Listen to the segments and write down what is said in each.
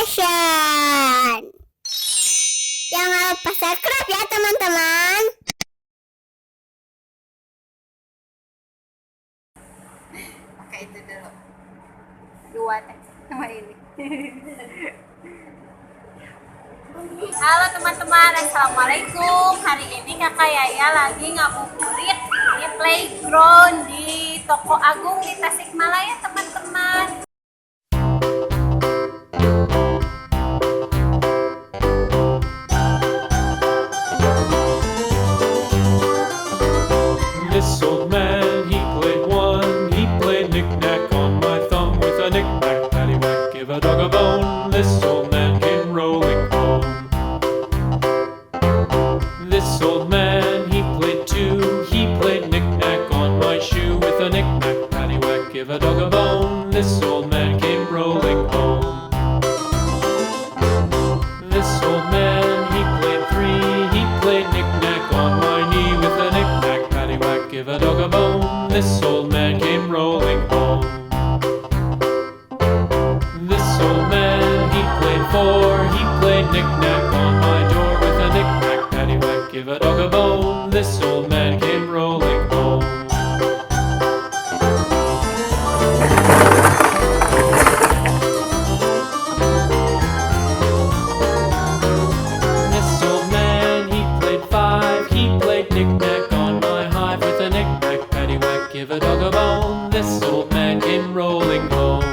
Production. Jangan lupa subscribe ya teman-teman. Pakai itu dulu. Dua teh sama ini. Halo teman-teman, assalamualaikum. Hari ini kakak Yaya lagi ngabuburit di playground di Toko Agung di Tasikmalaya teman-teman. This old man, he played one. He played knick-knack on my thumb with a knick-knack, paddywhack, give a dog a bone. This old man came rolling home. This old man, he played two. He played knick-knack on my shoe with a knick-knack, paddywhack, give a dog a bone. This old man came rolling home. This old man, he played three. He played knick-knack on my knee with a knick-knack, paddywhack, give a dog a bone. This old man came rolling home. This old man, he played four. He played knick-knack on my door with a knick-knack, paddywhack, give a dog a bone. This old man came rolling home. This old man, he played five. He played knick-knack on my hive with a knick-knack, paddywhack, give a dog a bone. This old man came rolling home.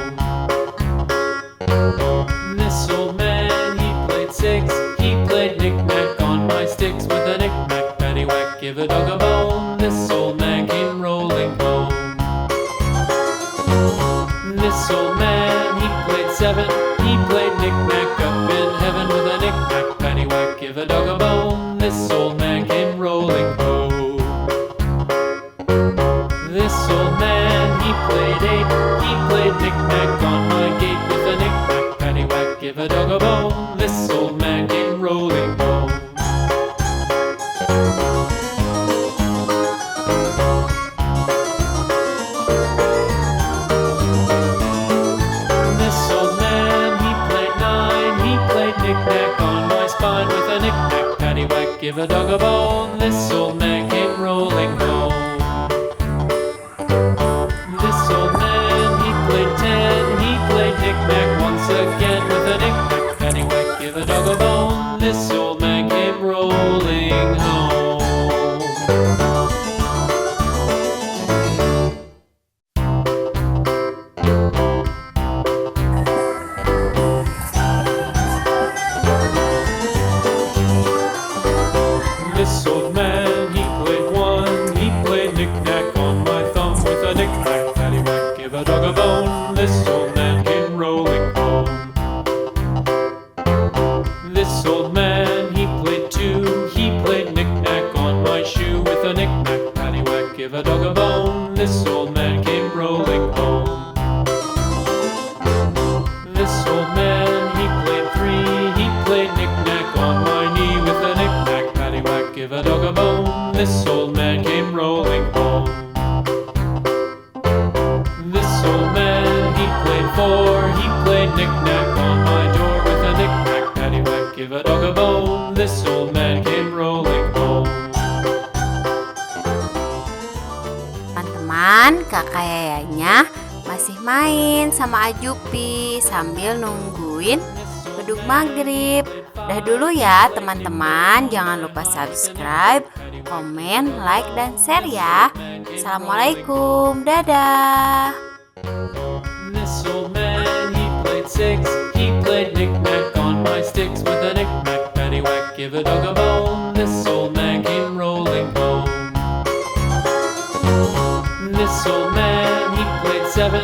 This old man, he played six. He played knick-knack on my sticks with a knick-knack, paddywhack, give a dog a bone. This old man came rolling home. This old man, he played seven. He played knick-knack up in heaven with a knick-knack, paddywhack, give a dog a bone. This old man came rolling home. This old man, he played eight. He played knick-knack on my gate with a knick-knack, paddywhack, give a dog a bone. This old man came rolling home. This old man, he played nine. He played knick-knack on my spine with a knick-knack, paddywhack, give a dog a bone. This old man came rolling home. This old man, he played ten. He played knick-knack once again with a knick-knack, paddywhack, give a dog a bone. This old man came rolling home. This old man, he played one. He played knick-knack on my thumb with a knick-knack, paddywhack, give a dog a bone. This old man came rolling home. This old man, he played two. He played knick-knack on my shoe with a knick-knack, paddywhack, give a dog a bone. This old man came rolling home. This old man, he played three. He played knick-knack on my knee with a knick-knack, paddywhack, give a dog a bone. This old man came rolling home. This old man, he played four. He played knick-knack on my door with a knick-knack, paddywhack, give a dog a bone. This old man came rolling home. Teman-teman, kakak Yayanya masih main sama Ajupi sambil nungguin beduk maghrib. Dah dulu ya teman-teman, jangan lupa subscribe, komen, like, dan share ya. Assalamualaikum, dadah. This old man, he played six. He played knick-knack on my sticks with a knick-knack, paddywhack, give a dog a bone. This old man came rolling home. This old man, he played seven.